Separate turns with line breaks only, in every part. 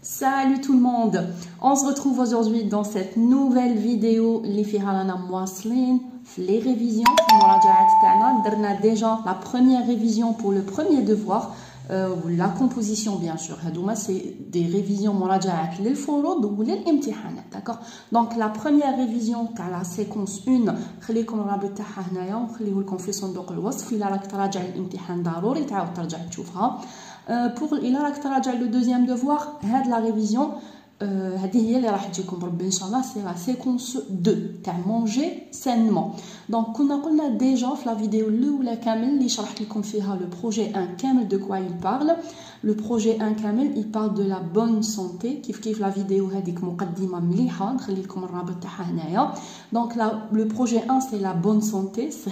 Salut tout le monde, on se retrouve aujourd'hui dans cette nouvelle vidéo les révisions. On a déjà la première révision pour le premier devoir, la composition bien sûr. C'est des révisions d'accord. Donc la première révision la séquence 1 pour le deuxième devoir, la révision, c'est la séquence 2, manger sainement. Donc, on a déjà dans la vidéo le projet 1 de quoi il parle. Le projet 1 il parle de la bonne santé. La vidéo donc le projet 1 c'est la bonne santé, c'est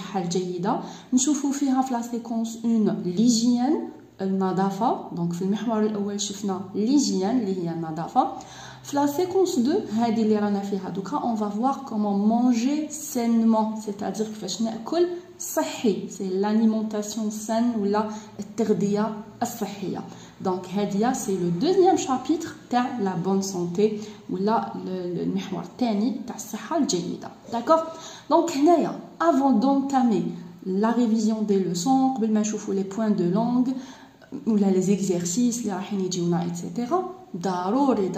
la séquence 1 l'hygiène. النظافة donc في المحور الأول شفنا l'hygiène اللي هي النظافة. في la séquence 2 هذه اللي رانا فيها دوكا on va voir comment manger sainement, c'est-à-dire كيفاش ناكل صحي, c'est l'alimentation saine ولا التغذية الصحية. donc هذه c'est le deuxième chapitre تاع la bonne santé ولا المحور الثاني تاع الصحة الجيدة. d'accord. donc هنايا avant d'entamer la révision des leçons, قبل ما نشوفوا les points de langue ou les exercices اللي راح يجيونا etc. ضروري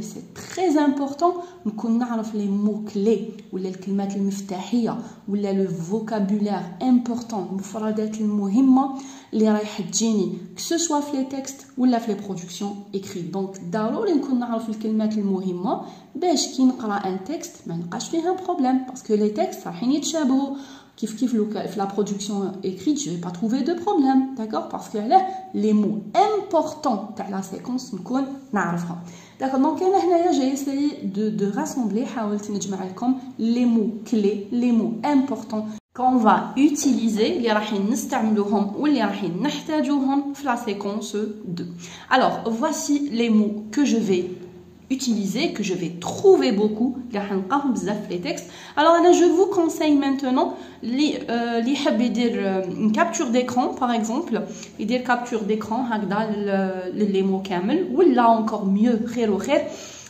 c'est très important نكون نعرف les mots clés ولا الكلمات المفتاحية ولا le vocabulaire important, المفردات المهمة اللي رايح تجيني que ce soit في les textes ولا في les productions écrites. donc ضروري نكون نعرف الكلمات المهمة باش كي نقرا un texte ما نلقاش فيها problème, parce que les textes رايحين يتشابهوا كيف la production écrite, je vais pas trouver de problème, d'accord, parce que là les mots importants de la séquence نكون نعرفها. d'accord. donc هنايا j'ai essayé de rassembler, حاولت نجمع لكم les mots clés, les mots importants qu'on va utiliser, اللي راح نستعملوهم واللي راح نحتاجوهم في la séquence 2. alors voici les mots que je vais utiliser, que je vais trouver beaucoup les textes. alors je vous conseille maintenant une capture d'écran, par exemple dire capture d'écran les mots كامل, ou là encore mieux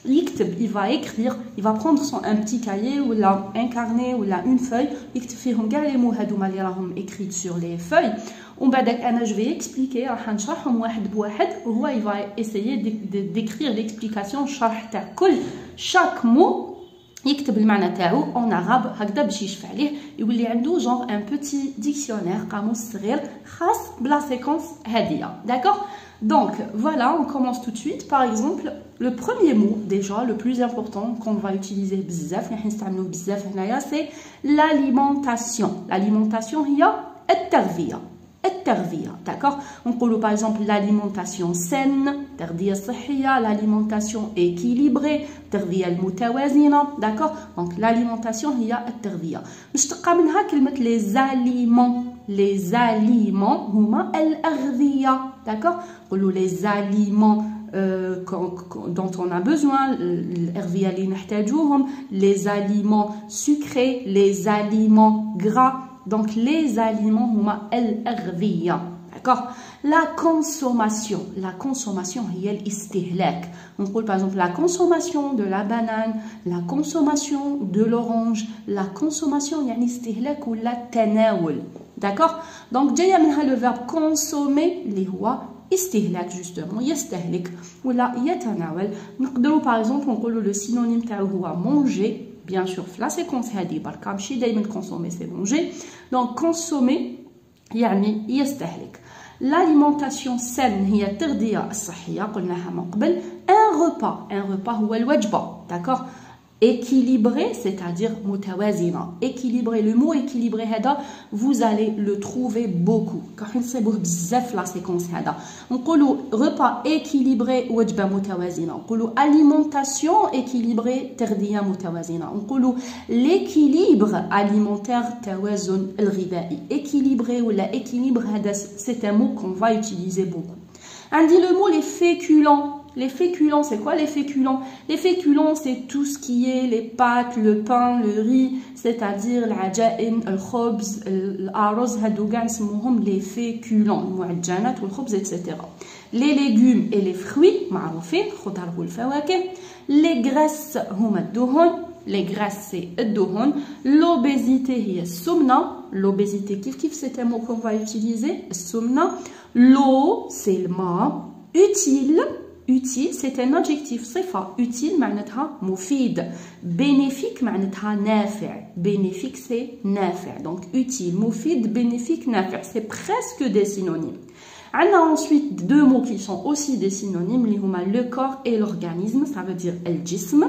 il va écrire, il va prendre un petit cahier ou là un carnet ou là une feuille, يكتب فيهم كاع les mots هذوما اللي راهم écrits sur les feuilles. ومن بعد انا je vais expliquer, راح نشرحهم واحد بواحد, وهو il va essayer d'écrire l'explication, شرح تاع كل chaque mot يكتب المعنى تاعو en arabe هكذا باش يشفع ليه يولي عنده genre un petit dictionnaire قاموس صغير خاص بلا séquence هذيا. d'accord. donc voilà, on commence tout de suite. par exemple le premier mot déjà le plus important qu'on va utiliser بزاف اللي نستعملوه بزاف هنايا c'est l'alimentation. l'alimentation هي التغذية. d'accord. on peut par exemple l'alimentation saine, تغذية صحية, l'alimentation équilibrée, التغذية المتوازنة. d'accord. donc l'alimentation هي التغذية. مشتقة منها كلمة les aliments هما الأغذية. d'accord. نقولوا les aliments dont on a besoin, الأغذية اللي نحتاجوهم, les aliments sucrés, les aliments gras. donc les aliments هما الأغذية. d'accord. la consommation هي الاستهلاك. on peut par exemple la consommation de la banane, la consommation de l'orange, la consommation يعني استهلاك ولا تناول. d'accord. donc جايه منها le verbe consommer اللي هو استهلاك justement, يستهلك ولا يتناول. نقدروا par exemple نقولوا le synonyme تاعو هو manger. bien sûr la séquence هذه بركا ماشي دائما consommer c'est manger. donc consommer يعني يستهلك. l'alimentation saine هي التغذية الصحية قلناها من قبل. un repas هو الوجبة. d'accord. équilibré, c'est-à-dire متوازنة. équilibré, le mot équilibré هذا vous allez le trouver beaucoup راح نصيبوه بزاف la séquence هذا. نقولوا repas équilibré وجبة متوازنة, نقولوا alimentation équilibrée تغذية متوازنة, نقولوا l'équilibre alimentaire توازن الغذائي. équilibré ولا équilibre هذا c'est un mot qu'on va utiliser beaucoup. عندي le mot les féculents. Les féculents, c'est quoi les féculents? Les féculents, c'est tout ce qui est les pâtes, le pain, le riz, c'est-à-dire العجائن, الخبز, الأرز, هادو كاع نسموهم les féculents, المعجنات والخبز, etc. Les légumes et les fruits معروفين خضار والفواكه. Les graisses هما الدهن. Les graisses c'est الدهن. L'obésité هي السمنة. L'obésité كيف c'est un mot qu'on va utiliser السمنة. L'eau c'est le ماء. Utile. Utile c'est un adjectif صفة. Utile معناتها مفيد. Bénéfique معناتها نافع. Bénéfique c'est نافع. Donc utile, مفيد, bénéfique, نافع. C'est presque des synonymes. On a ensuite deux mots qui sont aussi des synonymes, le corps et l'organisme, ça veut dire الجسم.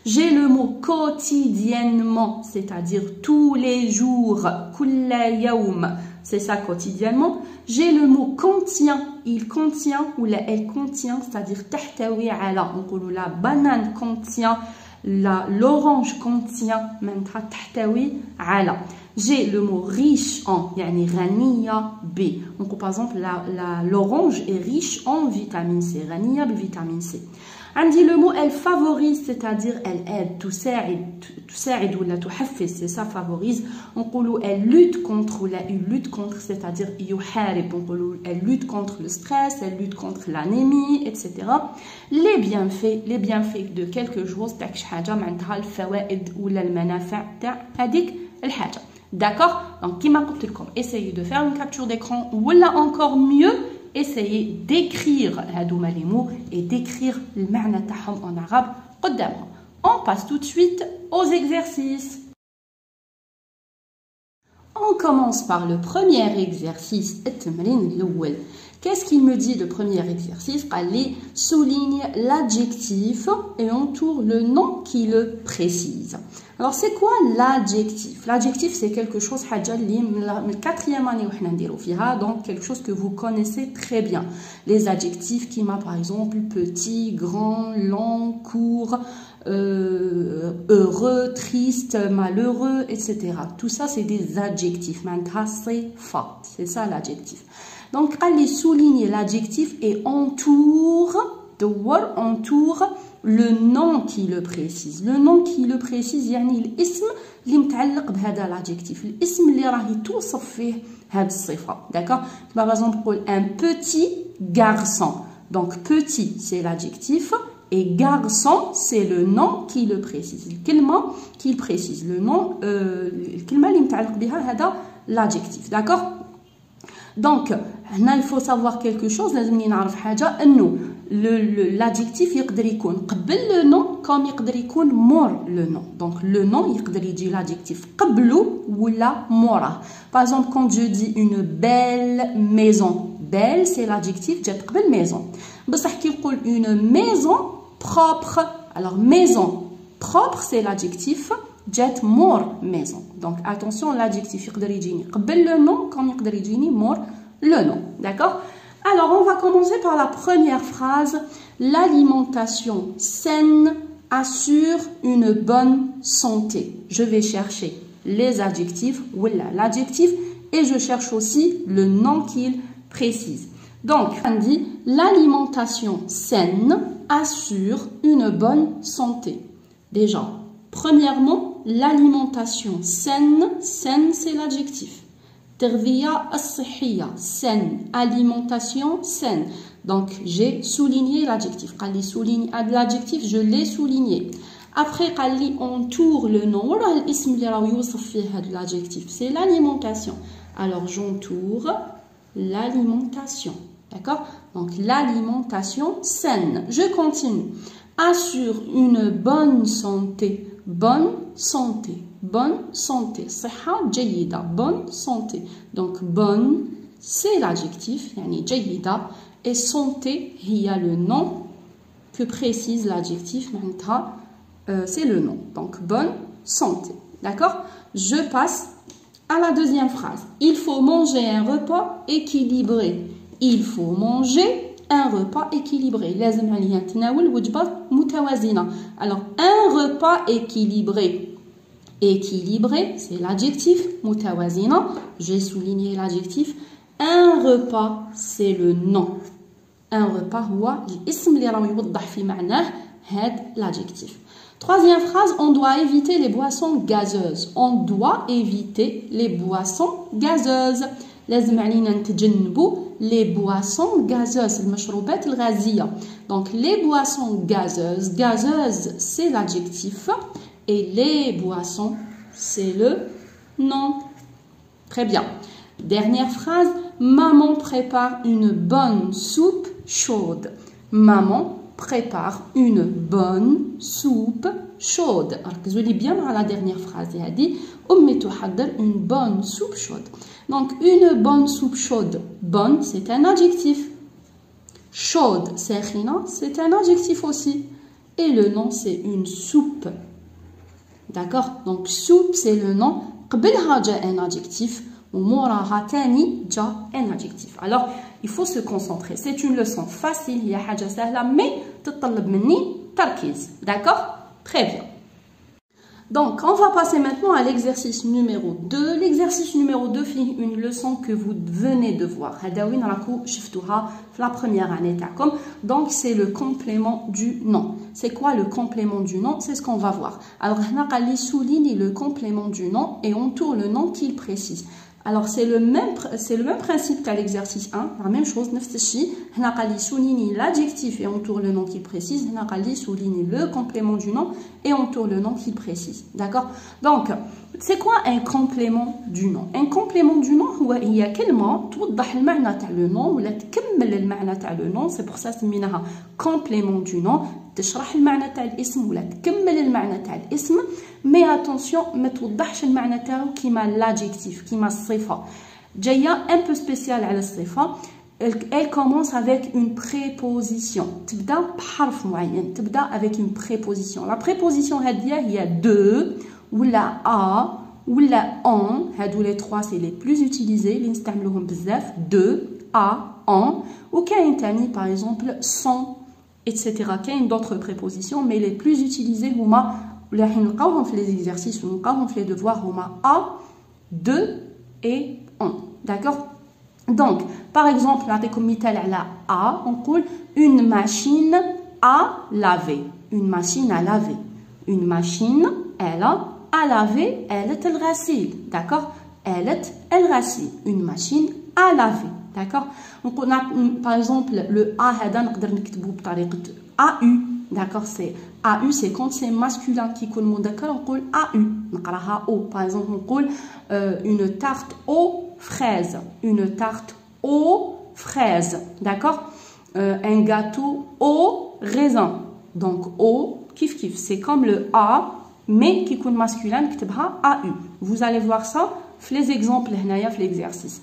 J'ai le mot quotidiennement, c'est-à-dire tous les jours, كل يوم, c'est ça quotidiennement. J'ai le mot contient, il contient ou elle contient, c'est-à-dire تحتوي على. On dit la banane contient, l'orange contient, معناتها تحتوي على. J'ai le mot riche en, يعني غنية ب. Donc par exemple l'orange est riche en vitamine C, غنية بفيتامين C. On dit le mot elle favorise, c'est-à-dire elle aide, تساعد ولا تحفز, c'est ça favorise. On dit elle lutte contre ou elle lutte contre, c'est-à-dire يحارب. On dit elle lutte contre le stress, elle lutte contre l'anémie, etc. Les bienfaits de quelque chose, تاع شي حاجة معناتها الفوائد ولا المنافع تاع هذيك الحاجة. D'accord? Donc, qui m'a dit comme essayez de faire une capture d'écran ou là encore mieux, essayez d'écrire les mots et d'écrire le معنى تاعهم en arabe قدامهم. On passe tout de suite aux exercices. On commence par le premier exercice, التمرين الأول. Qu'est-ce qu'il me dit le premier exercice? Allez, souligne l'adjectif et entoure le nom qui le précise. Alors, c'est quoi l'adjectif? L'adjectif, c'est quelque chose, quatrième année, donc quelque chose que vous connaissez très bien. Les adjectifs qui m'a, par exemple, petit, grand, long, court, heureux, triste, malheureux, etc. Tout ça, c'est des adjectifs. C'est ça l'adjectif. Donc, allez souligner l'adjectif et entoure le nom qui le précise. Le nom qui le précise, يعني الاسم اللي متعلق بهذا l'adjectif. الاسم اللي راه يتوصف فيه هذه الصفة. D'accord? Par exemple, un petit garçon. Donc, petit, c'est l'adjectif. Et garçon, c'est le nom qui le précise. الكلمة qui précise. Le nom, الكلمة اللي متعلق بها هذا l'adjectif. D'accord? Donc, il faut savoir quelque chose, لازمني نعرف حاجة انه l'adjectif يقدر يكون قبل le nom comme يقدر يكون مور le nom. Donc le nom يقدر يجي l'adjectif قبله ولا موراه. Par exemple, quand je dis une belle maison, belle c'est l'adjectif جات قبل maison. بصح كي نقول une maison propre, alors maison propre c'est l'adjectif جات مور maison. Donc attention, l'adjectif يقدر يجيني قبل le nom comme يقدر يجيني مور le nom. D'accord? Alors, on va commencer par la première phrase. L'alimentation saine assure une bonne santé. Je vais chercher les adjectifs, voilà l'adjectif, et je cherche aussi le nom qu'il précise. Donc, on dit l'alimentation saine assure une bonne santé. Déjà, premièrement, l'alimentation saine, saine c'est l'adjectif. تغذية الصحية saine, alimentation saine. Donc j'ai souligné l'adjectif. قال لي souligne l'adjectif, je l'ai souligné. Après قال لي entoure le nom. وراه الاسم اللي راه يوصف فيه هذا l'adjectif, c'est l'alimentation. Alors j'entoure l'alimentation. D'accord? Donc l'alimentation saine. Je continue. Assure une bonne santé. Bonne santé. Bonne santé. صحة جيدة. Bonne santé. Donc bonne, c'est l'adjectif, يعني جيدة. Et santé, il y a le nom que précise l'adjectif, c'est le nom. Donc bonne santé. D'accord? Je passe à la deuxième phrase. Il faut manger un repas équilibré. Il faut manger un repas équilibré. لازم عليها تناول وجبة متوازنة. Alors un repas équilibré. Équilibré, c'est l'adjectif. متوازنة, j'ai souligné l'adjectif. Un repas, c'est le nom. Un repas هو الاسم اللي راه يوضح في معناه هذا l'adjectif. Troisième phrase, on doit éviter les boissons gazeuses. On doit éviter les boissons gazeuses. لازم علينا نتجنبوا les boissons gazeuses, المشروبات الغازية. Donc les boissons gazeuses, gazeuse c'est l'adjectif et les boissons c'est le nom. Très bien. Dernière phrase, maman prépare une bonne soupe chaude. Maman prépare une bonne soupe chaude. ركزوا لي bien على la dernière phrase. هذه أمي تحضر une bonne soupe chaude. Donc une bonne soupe chaude. Bonne c'est un adjectif. Chaude c'est un adjectif aussi. Et le nom c'est une soupe. D'accord? Donc soupe c'est le nom. قبلها جاء un adjectif. وموراها تاني جاء un adjectif. Alors il faut se concentrer. C'est une leçon facile, هي حاجة سهلة mais تطلب مني تركيز. D'accord? Très bien. Donc, on va passer maintenant à l'exercice numéro 2. L'exercice numéro 2 fait une leçon que vous venez de voir. La première année. Donc, c'est le complément du nom. C'est quoi le complément du nom? C'est ce qu'on va voir. Alors, on souligne le complément du nom et on tourne le nom qu'il précise. Alors, c'est le même principe qu'à l'exercice 1. La même chose, on a souligné l'adjectif et on tourne le nom qu'il précise. On a souligné le complément du nom et on tourne le nom qu'il précise. D'accord? Donc, c'est quoi un complément du nom? Un complément du nom, il y a كلمة توضح المعنى تاع le nom ولا تكمل المعنى تاع le nom. C'est pour ça سميناها complément du nom. تشرح المعنى تاع الاسم ولا تكمل المعنى تاع الاسم. Mais attention, ما توضحش المعنى تاعو كيما l'adjectif, كيما الصفة. جاية un peu spécial على الصفة. Elle commence avec une préposition. تبدا بحرف معين. تبدا avec une préposition. La préposition هذه هي de ولا a ولا en. هادو les trois c'est les plus utilisés اللي نستعملوهم بزاف. de, a, en. وكاين تاني par exemple sans, etc. كاين d'autres prépositions mais les plus utilisés هما ولا حين نلقاوهم في les exercices ونلقاوهم في les devoirs هما a, de et en. D'accord? Donc, par exemple, نعطيكم مثال على a, on قول une machine à laver. Une machine à laver. Une machine, elle à laver, elle الغسيل. D'accord? Elle الغسيل. Une machine à laver. D'accord? Donc, on a, par exemple, le a هذا نقدر نكتبه بطريقة AU. D'accord? C'est AU, c'est quand c'est masculin qui يكون مذكر نقول AU. نقراها O. Par exemple, on قول une tarte aux fraises. Une tarte aux fraises. D'accord? Un gâteau au raisin. Donc, au, kif kif. C'est comme le A, mais qui est masculin, نكتبها AU. Vous allez voir ça في les exemples هنايا في l'exercice.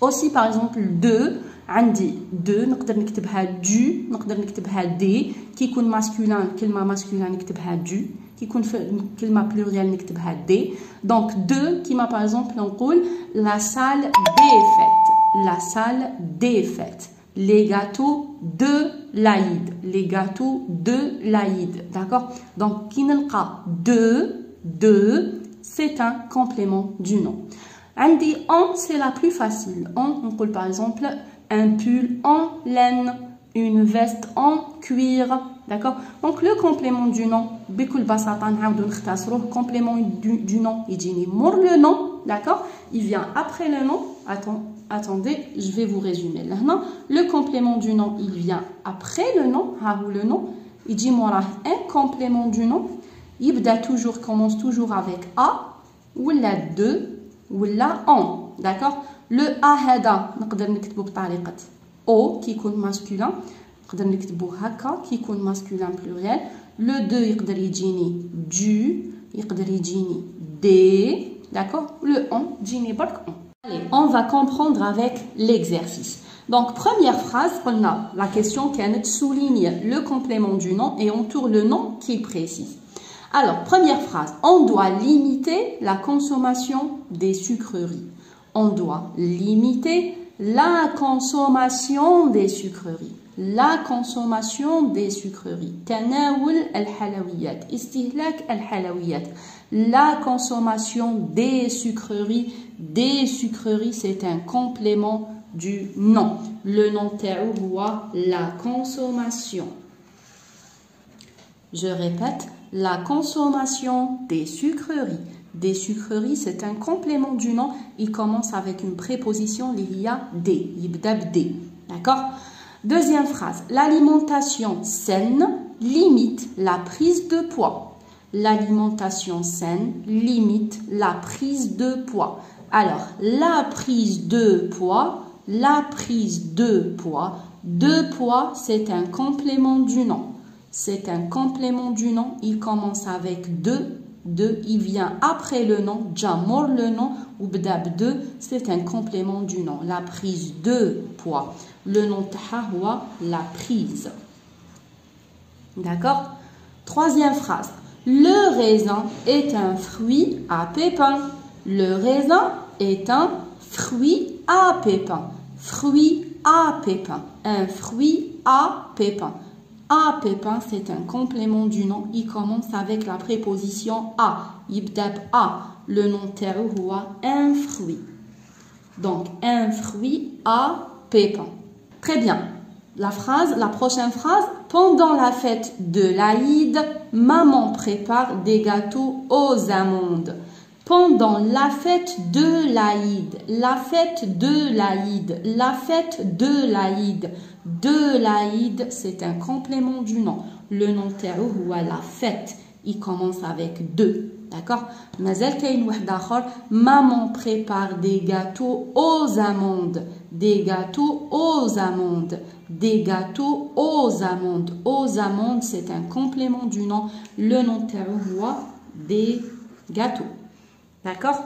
Aussi, par exemple, de, عندي de, نقدر نكتبها du, نقدر نكتبها des, qui يكون masculin, كلمة masculin نكتبها du, qui يكون كلمة pluriel نكتبها des. Donc, de, qui m'a par exemple, نقول la salle des fêtes. La salle des fêtes. Les gâteaux de l'Aïd. Les gâteaux de l'Aïd. D'accord? Donc, qui n'lqa de, c'est un complément du nom. Andi en, c'est la plus facile. On peut par exemple un pull en laine, une veste en cuir. D'accord? Donc, le complément du nom, بكل بساطة نعاودو نختصروه. Complément du nom, يجيني مور le nom. D'accord? Il vient après le nom. Attendez, je vais vous résumer. Là, le complément du nom, il vient après le nom. Le nom, il dit moi un complément du nom. Il commence toujours avec a ou la de ou la en. D'accord? Le a hada, نقدر نكتبه بطريقة o qui est masculin. نقدر نكتبه هكا qui est masculin pluriel. Le de يقدر يجيني du, يقدر يجيني des. D'accord? Le on, يجيني برك on. Allez, on va comprendre avec l'exercice. Donc, première phrase, on a la question qui souligne le complément du nom et on tourne le nom qui précise. Alors, première phrase, on doit limiter la consommation des sucreries. On doit limiter la consommation des sucreries. La consommation des sucreries. تناول الحلويات. استهلاك الحلويات. La consommation des sucreries. Des sucreries, c'est un complément du nom. Le nom تاعو هو la consommation. Je répète, la consommation des sucreries. des sucreries, c'est un complément du nom. Il commence avec une préposition liée à D. Yibdab D. D'accord? Deuxième phrase. L'alimentation saine limite la prise de poids. L'alimentation saine limite la prise de poids. Alors, la prise de poids, de poids, c'est un complément du nom. C'est un complément du nom. Il commence avec de, il vient après le nom, jamor le nom, ou bdab de, c'est un complément du nom. La prise de poids. Le nom taha, la prise. D'accord? Troisième phrase. Le raisin est un fruit à pépins. Le raisin est un fruit à pépins. Fruit à pépins. Un fruit à pépins. À pépins, c'est un complément du nom. Il commence avec la préposition à. Yibdab à. Le nom terre un fruit. Donc, un fruit à pépins. Très bien. La prochaine phrase. Pendant la fête de l'Aïd, maman prépare des gâteaux aux amandes. Pendant la fête de l'Aïd, la fête de l'Aïd, la fête de l'Aïd. De l'Aïd, c'est un complément du nom. Le nom terre ou la fête, il commence avec de. D'accord? Maman prépare des gâteaux aux amandes. Des gâteaux aux amandes. Des gâteaux aux amandes. Aux amandes, c'est un complément du nom. Le nom terre des gâteaux. D'accord?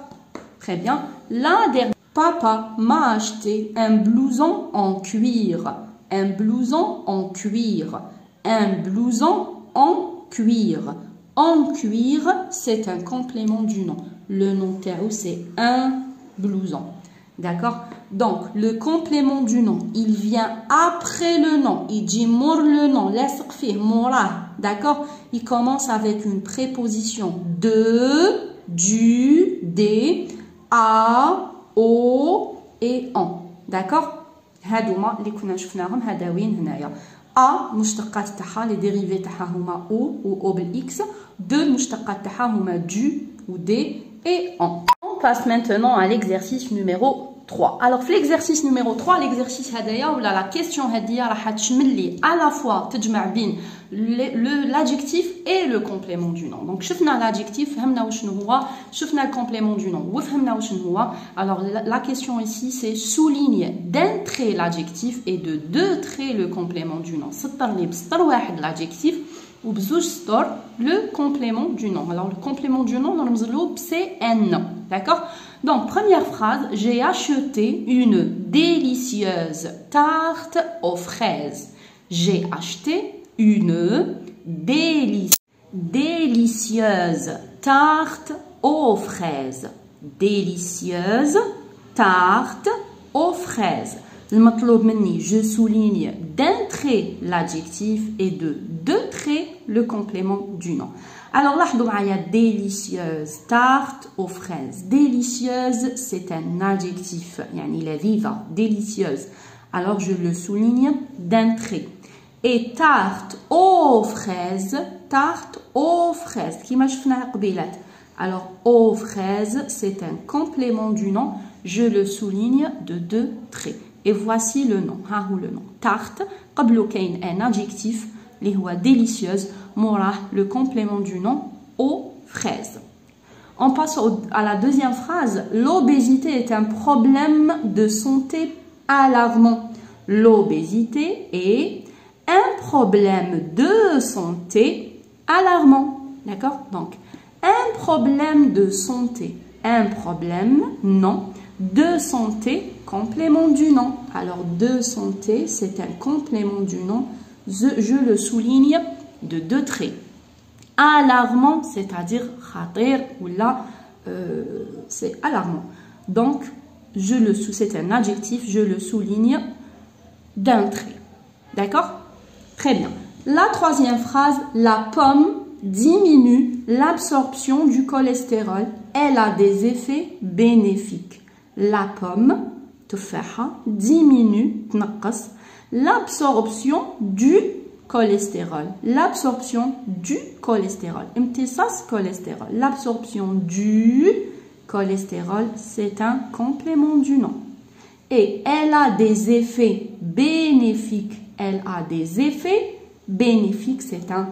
Très bien. La dernière. Papa m'a acheté un blouson en cuir. Un blouson en cuir. Un blouson en cuir. En cuir, c'est un complément du nom. Le nom terre, c'est un blouson. D'accord? Donc, le complément du nom, il vient après le nom. Il dit mour le nom. Laisse faire moura. D'accord? Il commence avec une préposition de, du, des, à, au et en. D'accord? هادوما اللي كنا شفناهم هداوين هنايا. A مشتقات تاعها les dérivés تاعها هما او بالاكس. De المشتقات تاعها هما du ou des et en. On passe maintenant à l'exercice numéro 3. Alors, l'exercice numéro 3, l'exercice هدايا ولا la question هدية راح تشمل لي à la fois تجمع بين l'adjectif et le complément du nom. Donc, شفنا l'adjectif, فهمنا وشنو هو, شفنا le complément du nom, وفهمنا وشنو هو. Alors, la question ici, c'est souligne d'un trait l'adjectif et de deux traits le complément du nom. سطر لي بسطر واحد l'adjectif ou بزوج سطور le complément du nom. Alors, le complément du nom, نرمزلو بCN. D'accord? Donc, première phrase, j'ai acheté une délicieuse tarte aux fraises. J'ai acheté une délicieuse tarte aux fraises. Délicieuse tarte aux fraises. المطلوب مني, je souligne d'un trait l'adjectif et de deux traits le complément du nom. Alors, لاحظوا معايا délicieuse tarte aux fraises. Délicieuse, c'est un adjectif, يعني لذيذة, délicieuse. Alors, je le souligne d'un trait. Et tarte aux fraises, كيما شفنا قبيلات. Alors, aux fraises, c'est un complément du nom. Je le souligne de deux traits. Et voici le nom. ها هو le nom. Tarte, قبله كاين un adjectif اللي هو délicieuse. Mora, le complément du nom, aux fraises. On passe à la deuxième phrase. L'obésité est un problème de santé alarmant. L'obésité est un problème de santé alarmant. D'accord? Donc, un problème de santé. Un problème, non. De santé, complément du nom. Alors, de santé, c'est un complément du nom. Je le souligne de deux traits. Alarmant, c'est-à-dire khatir ou là, c'est alarmant. Donc, c'est un adjectif, je le souligne d'un trait. D'accord? Très bien. La troisième phrase, la pomme diminue l'absorption du cholestérol. Elle a des effets bénéfiques. La pomme, tufaha, diminue, l'absorption du cholestérol. L'absorption du cholestérol. امتصاص cholestérol. L'absorption du cholestérol, c'est un complément du nom. Et elle a des effets bénéfiques. Elle a des effets bénéfiques, c'est un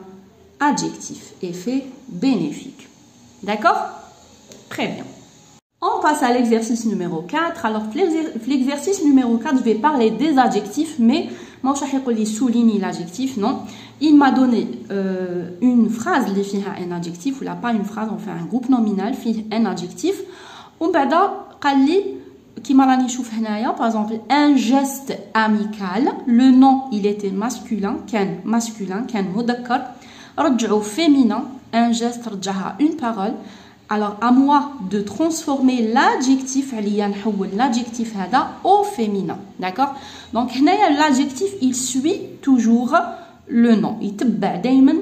adjectif. Effet bénéfique. D'accord? Très bien. On passe à l'exercice numéro 4. Alors, l'exercice numéro 4, je vais parler des adjectifs, mais moi, je vais souligner l'adjectif, non. Il m'a donné une phrase qui fait un adjectif, ou là, pas une phrase, on fait un groupe nominal, fait un adjectif. On va dire, par exemple, un geste amical, le nom, il était masculin, كان مذكر, رجعوا féminin, un geste, رجعها une parole. Alors, à moi de transformer l'adjectif, l'adjectif au féminin. D'accord? Donc, l'adjectif, il suit toujours le nom. Il تبع دايما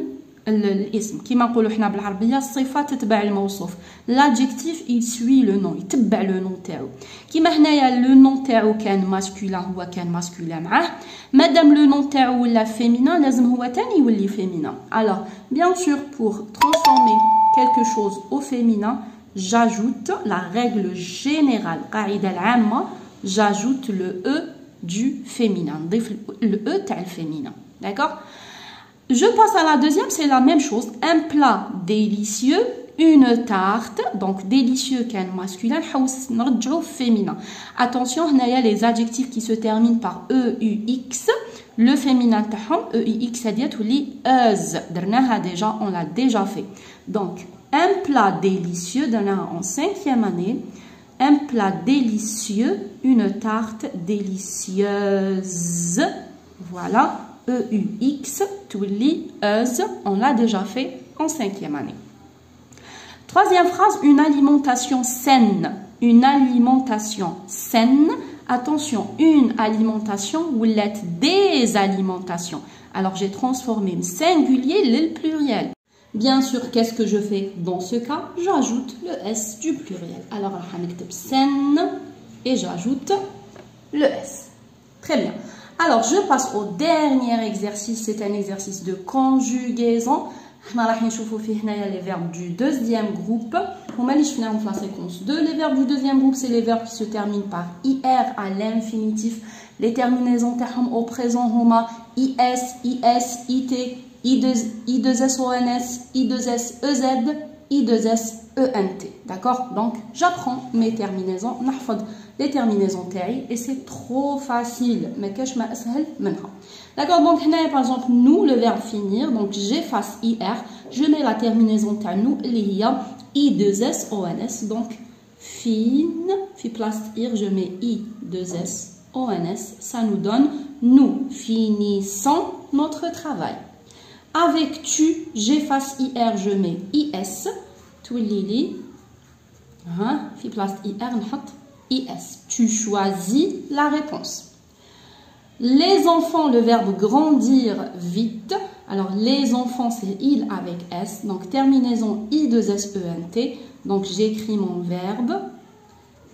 الاسم. كما نقولوا حنا بالعربية الصفة تتبع الموصوف. L'adjectif, il suit le nom. يتبع le nom تاعو. كما هنايا le nom تاعو كان masculin هو كان masculin معاه. مادام le nom تاعو ولا féminin لازم هو تاني يولي féminin. Alors, bien sûr, pour transformer quelque chose au féminin, j'ajoute la règle générale, j'ajoute le E du féminin, le E tel féminin, d'accord? Je passe à la deuxième, c'est la même chose, un plat délicieux, une tarte, donc délicieux qu'un masculin, féminin. Attention, il y a les adjectifs qui se terminent par EUX, le féminin EUX, c'est-à-dire les EUS, déjà, on l'a déjà fait. Donc, un plat délicieux, en 5e année, un plat délicieux, une tarte délicieuse. Voilà, EUX, tous les EUS, on l'a déjà fait en 5e année. Troisième phrase, une alimentation saine. Une alimentation saine. Attention, une alimentation ou des alimentations. Alors, j'ai transformé le singulier le pluriel. Bien sûr, qu'est-ce que je fais dans ce cas? J'ajoute le S du pluriel. Alors, on va mettre saine et j'ajoute le S. Très bien. Alors, je passe au dernier exercice. C'est un exercice de conjugaison. On va voir les verbes du deuxième groupe. On va la séquence 2. Les verbes du deuxième groupe, c'est les verbes qui se terminent par IR à l'infinitif. Les terminaisons au présent, homa, IS, IS, IT, I2S-ONS, I2S-EZ, I2S-ENT. D'accord? Donc, j'apprends mes terminaisons. Les terminaisons taille et c'est trop facile. Mais qu'est-ce que je D'accord? Donc, par exemple, nous, le verbe finir. Donc, j'efface IR. Je mets la terminaison taille nous, I2S-ONS. Donc, fin, fi place IR, je mets I2S-ONS. Ça nous donne nous finissons notre travail. Avec tu, j'efface IR, je mets IS. Twilili. Fi place IR, IS. Tu choisis la réponse. Les enfants, le verbe grandir vite. Alors, les enfants, c'est il avec S. Donc, terminaison I2SENT. Donc, j'écris mon verbe.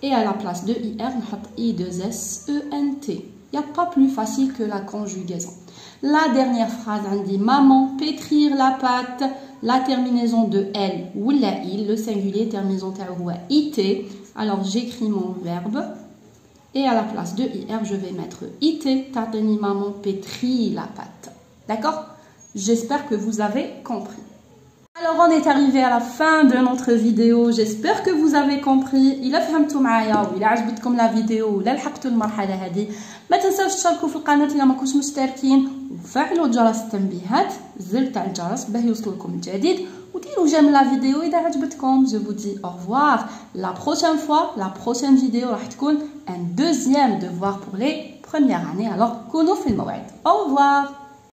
Et à la place de IR, I2SENT. Il n'y a pas plus facile que la conjugaison. La dernière phrase, on dit maman, pétrir la pâte. La terminaison de elle ou la il, le singulier, terminaison ou IT. Alors, j'écris mon verbe. Et à la place de IR, je vais mettre IT. Tatani maman pétrit la pâte. D'accord? J'espère que vous avez compris. Alors, on est arrivé à la fin de notre vidéo. J'espère que vous avez compris. إلا فهمتوا معايا وإلا عجبتكم لا فيديو ولا لحقتوا المرحلة هذه ما تنساوش تشتركوا في القناة إلا ما كنتوش مشتركين وفعلوا جرس التنبيهات الزر تاع الجرس باه يوصلكم الجديد وديروا جيم لا فيديو إذا عجبتكم. Je vous dis au revoir. La prochaine fois, la prochaine vidéo راح تكون un deuxième devoir pour les premières années. Alors كونوا في الموعد. Au revoir.